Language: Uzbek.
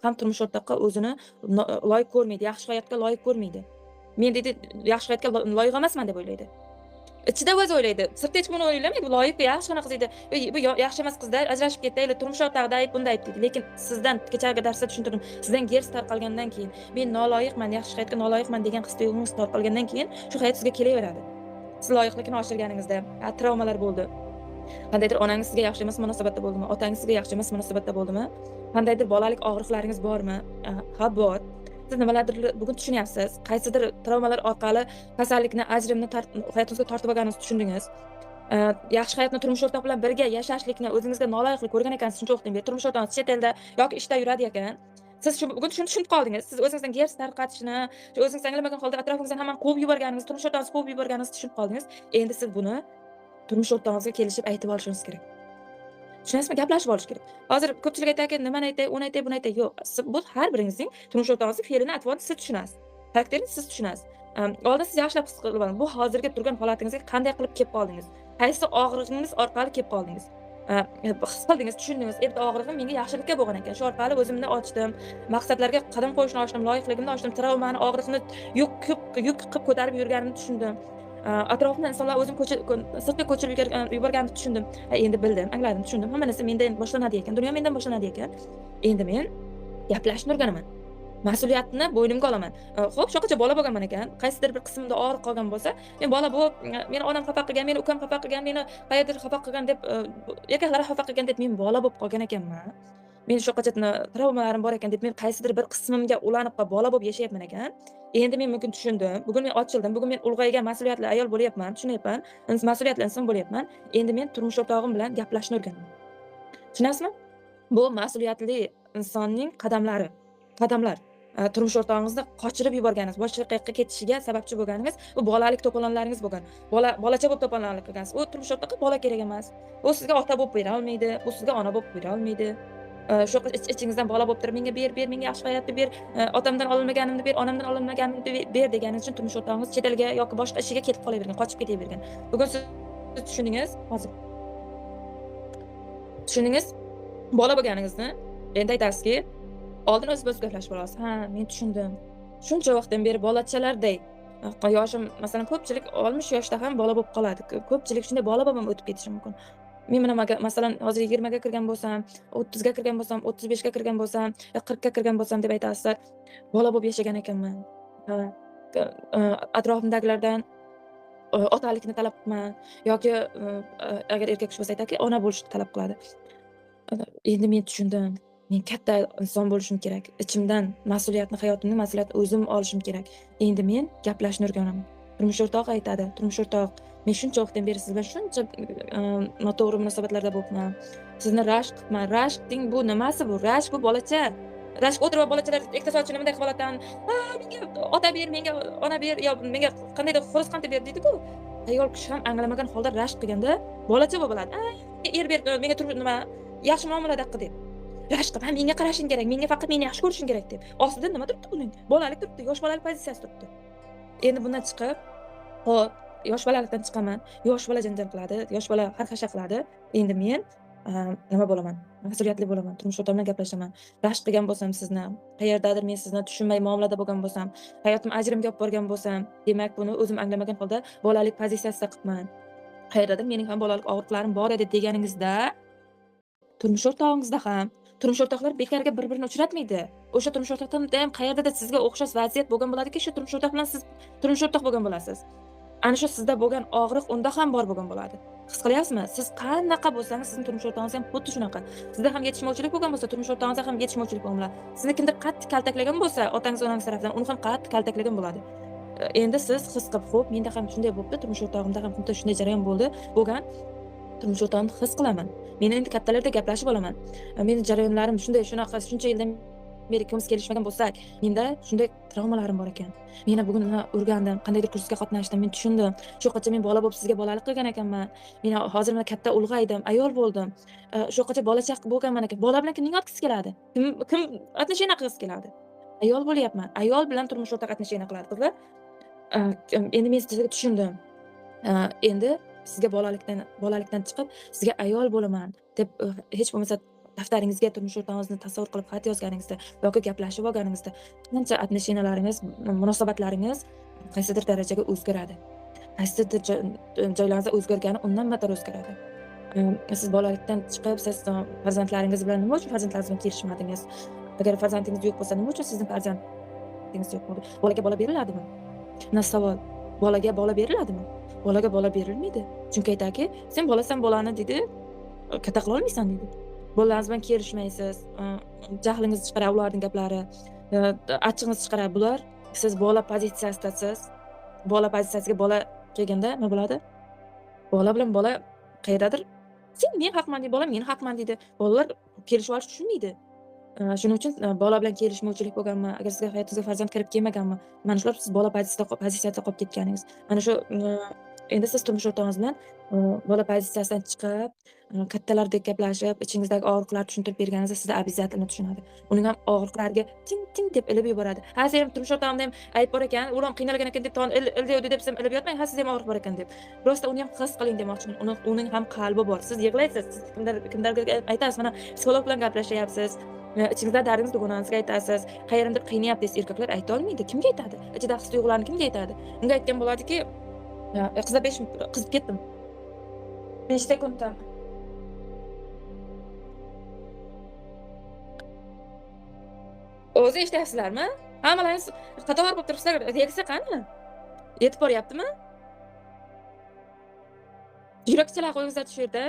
ham turmush o'rtoqqa o'zini loyiq ko'rmaydi, yaxshi hayotga loyiq ko'rmaydi. Men deydi yaxshi hayotga loyiq emasman deb o'ylaydi. Ichida o'zi o'ylaydi. Sirtda hech kimni o'ylamaydi. Bu loyiq, yaxshi qanaqa deydi. Bu yaxshi emas qizlar, ajrashib ketaylik, turmush o'rtog'ida ayb, bunda ayb deydi. Lekin sizdan kechagi darsda tushuntirdim. Sizdan gers tarqalgandan keyin, men noloyiqman, yaxshi hayotga noloyiqman degan his tuyg'ungiz tarqalgandan keyin shu hayot sizga kelaveradi. Siz loyiqlikni oshirganingizda, travmalar bo'ldi. Qandaydir onangiz sizga yaxshi emas munosabatda bo'ldimi? Otangiz sizga yaxshi emas munosabatda bo'ldimi? Qandaydir bolalik og'riqlaringiz bormi? Ha, bor. Siz nimalardir bugun tushunyapsiz. Qaysidir travmalar orqali kasallikni, ajrimni hayotingizga tortib olganingizni tushundingiz. Yaxshi hayotni turmush o'rtoq bilan birga yashashlikni o'zingizga noloyiqlik ko'rgan ekansiz shuncha vaqtdan beri. Turmush o'rtog'ingiz chet elda yoki ishda yuradi ekan. Siz bugun shuni tushunib qoldingiz. Siz o'zingizdan gers tarqatishni, shu o'zingiz anglamagan holda atrofingizdan hammani quvib yuborganingizni, turmush o'rtog'ingizni quvib yuborganingizni tushunib qoldingiz. Endi siz buni turmush o'rtog'ingizga kelishib aytib olishingiz kerak. Tushunasizmi? Gaplashib olish kerak. Hozir ko'pchilik aytadiki, nimani aytay, uni aytay, buni aytay. Yo'q, bu har biringizning turmush o'rtog'ingizning fe'lini, atvorini siz tushunasiz. Xarakterini siz tushunasiz. Oldin siz yaxshilab his qilib oling. Bu hozirgi turgan holatingizga qanday qilib kelib qoldingiz? Qaysi og'riqingiz orqali kelib qoldingiz? His qildingiz, tushundingiz. Endi og'rig'im menga yaxshilikka bo'lgan ekan. Shu orqali o'zimni ochdim, maqsadlarga qadam qo'yishni ochdim, loyiqligimni ochdim, travmani, og'riqni yuk qilib ko'tarib yurganimni tushundim. Atrofimda insonlar o'zim sirtga ko'chirib yuborganimni tushundim. Endi bildim, angladim, tushundim. Hamma narsa mendan boshlanadi ekan. Dunyo mendan boshlanadi ekan. Endi men gaplashishni o'rganaman. Mas'uliyatni bo'ynimga olaman. Xo'p, shunaqa bola bo'lganman ekan. Qaysidir bir qismimda og'riq qolgan bo'lsa, men bola bo'lib, meni onam xafa qilgan, meni ukam xafa qilgan, meni qayerdir xafa qilgan deb, erkaklar xafa qilgan deb men bola bo'lib qolgan ekanman. Meni shunaqa travmalarim bor ekan deb men qaysidir bir qismimga ulanib qolib bola bo'lib yashayapman ekan. Endi men bugun tushundim. Bugun men ochildim. Bugun men ulg'aygan mas'uliyatli ayol bo'lyapman, tushunyapman. Mas'uliyatli inson bo'lyapman. Endi men turmush o'rtog'im bilan gaplashishni o'rganaman. Tushunasizmi? Bu mas'uliyatli insonning qadamlari. Qadamlar. Turmush o'rtog'ingizni qochirib yuborganingiz, boshqa yoqqa ketishiga sababchi bo'lganingiz, bu bolalik to'polonlaringiz bo'lgan. Bolacha bo'lib to'polonlik qilgansiz. U turmush o'rtog'iga bola kerak emas. U sizga ota bo'lib bera olmaydi, u sizga ona bo'lib bera olmaydi. Shu ichingizdan bola bo'lib turib, menga ber, menga yaxshi hayotni ber, otamdan olinmaganimni ber, onamdan olinmaganimni ber deganingiz uchun turmush o'rtog'ingiz chet elga yoki boshqa ishiga ketib qolavergan, qochib ketavergan. Bugun siz tushundingiz, hozir tushundingiz, bola bo'lganingizni. Endi aytasizki, oldin o'z gaplashib olasiz. Ha, men tushundim. Shuncha vaqtdan beri bolachalarday, yoshim masalan ko'pchilik 60 yoshda ham bola bo'lib qoladi. Ko'pchilik shunday bola bo'lib o'tib ketishi mumkin. Men masalan hozir 20 ga kirgan bo'lsam, 30 ga kirgan bo'lsam, 35 ga kirgan bo'lsam, 40 ga kirgan bo'lsam deb aytasizlar. Bola bo'lib yashagan ekanman. Ha, atrofimdagilardan otalikni talab qilman yoki agar erkak kishi bo'lsa aytadiki, ona bo'lishni talab qiladi. Endi men tushundim. Men katta inson bo'lishim kerak. Ichimdan mas'uliyatni, hayotimning mas'uliyatini o'zim olishim kerak. Endi men gaplashishni o'rganaman. Turmush o'rtog'i aytadi, turmush o'rtoq, men shuncha vaqtdan beri siz bilan shuncha noto'g'ri munosabatlarda bo'libman. Sizni rashk qilibman. Rashk deng bu nimasi bu? Rashk bu bolacha. Rashk o'tirib bolachalar ikkita sochini bunday holatdan, menga ota ber, menga ona ber, yo menga qandaydir xo'rozqanda ber deydi-ku. Ayol kishi ham anglamagan holda rashk qilganda bolacha bo'ladi. Er ber, menga nima yaxshi muomalada qil deb. Rashk qilib, menga qarashing kerak, menga faqat meni yaxshi ko'rishing kerak deb. Ostida nima turibdi buning? Bolalik turibdi, yosh bolalik pozitsiyasi turibdi. Endi bundan chiqib, hop, yosh bolalikdan chiqaman. Yosh bola janjal qiladi, yosh bola xarxasha qiladi. Endi men nima bo'laman? Mas'uliyatli bo'laman. Turmush o'rtog'im bilan gaplashaman. Rashk qilgan bo'lsam sizni, qayerdadir men sizni tushunmay muomalada bo'lgan bo'lsam, hayotim ajrimga olib borgan bo'lsam, demak buni o'zim anglamagan holda bolalik pozitsiyasida qilibman. Qayerdadir mening ham bolalik og'riqlarim bor edi deganingizda, turmush o'rtog'ingizda ham turmush o'rtoqlar bekorga bir-birini uchratmaydi. O'sha turmush o'rtoqdan ham qayerdadir sizga o'xshash vaziyat bo'lgan bo'ladiki, shu turmush o'rtoq bilan siz turmush o'rtoq bo'lgan bo'lasiz. Ana shu sizda bo'lgan og'riq unda ham bor bo'lgan bo'ladi. His qilyapsizmi? Siz qanaqa bo'lsangiz, sizning turmush o'rtog'ingiz ham xuddi shunaqa. Sizda ham yetishmovchilik bo'lgan bo'lsa, turmush o'rtog'ingizda ham yetishmovchilik bo'lgan bo'ladi. Sizni kimdir qattiq kaltaklagan bo'lsa, otangiz, onangiz tarafdan uni ham qattiq kaltaklagan bo'ladi. Endi siz his qilib, xo'p, menda ham shunday bo'libdi, turmush o'rtog'imda ham xuddi shunday jarayon bo'lgan. Turmush o'rtog'imni his qilaman. Men endi kattalarda gaplashib olaman. Meni jarayonlarim shunaqa, shuncha yildan beri ikkovimiz kelishmagan bo'lsak, menda shunday travmalarim bor ekan. Men bugun uni o'rgandim, qandaydir kursga qatnashdim, men tushundim. Shu qancha men bola bo'lib sizga bolalik qilgan ekanman. Men hozir mana katta ulg'aydim, ayol bo'ldim. Shu qancha bola-chaqa bo'lganman ekan. Bola bilan kimning otgisi keladi? Kim отношения qilgisi keladi? Ayol bo'lyapman. Ayol bilan turmush o'rtoq отношения qiladi qizlar. Endi men sizga tushundim. Endi sizga bolalikdan chiqib, sizga ayol bo'laman deb hech bo'lmasa daftaringizga turmush o'rtog'ingizni tasavvur qilib xat yozganingizda yoki gaplashib olganingizda qancha отношенияларingiz, munosabatlaringiz qaysidir darajaga o'zgaradi. Qaysidir joylaringizda o'zgargani undan battar o'zgaradi. Siz bolalikdan chiqib, siz farzandlaringiz bilan nima uchun farzandlaringiz bilan kelishmadingiz? Agar farzandingiz yo'q bo'lsa, nima uchun sizning farzandingiz yo'q bo'ldi? Bolaga bola beriladimi? Na savol. Bolaga bola beriladimi? Bolaga bola berilmaydi. Chunki aytadiki, "Sen bolasan, bolani" deydi, "katta qila olmaysan" deydi. Bolalaringiz bilan kelishmaysiz, jahlingizni chiqaradi ularning gaplari, achchig'ingizni chiqaradi bular. Siz bola pozitsiyasidasiz. Bola pozitsiyasiga bola kelganda nima bo'ladi? Bola bilan bola qayerdadir "Sen men haqman" deydi, bola "Men haqman" deydi. Bolalar kelishib olish tushunmaydi. Shuning uchun bola bilan kelishmovchilik bo'lganmi, agar sizga hayotingizga farzand kirib kelmaganmi, mana shular siz bola pozitsiyasida qolib ketganingiz. Mana shu endi siz turmush o'rtog'ingiz bilan bola pozitsiyasidan chiqib, kattalardek gaplashib, ichingizdagi og'riqlarni tushuntirib berganingizda sizda обязательно tushunadi. Uning ham og'riqlariga ting ting deb ilib yuboradi. "Ha, sen ham turmush o'rtog'imda ham ayb bor ekan, u ham qiynalgan ekan" deb ildaydi deb siz ham ilib yotmang. "Ha, sizda ham og'riq bor ekan" deb. Prosta uni ham his qiling demoqchiman. Uning ham qalbi bor. Siz yig'laysiz, siz kimlarga aytasiz, mana psixolog bilan gaplashyapsiz. Ichingizda dardingiz dugonangizga aytasiz. Qayerdandir qiynayapti desa erkaklar ayta olmaydi. Kimga aytadi? Ichida his-tuyg'ularni kimga aytadi? Unga aytgan bo'ladiki, qizlar 5 qizib ketdim. 5 sekundda. O'zi eshityapsizlarmi? Hammalaringiz qator bo'lib turibsizlar. Reaksiya qani? Yetib boryaptimi? Yurakchalar qo'yingizlar shu yerda.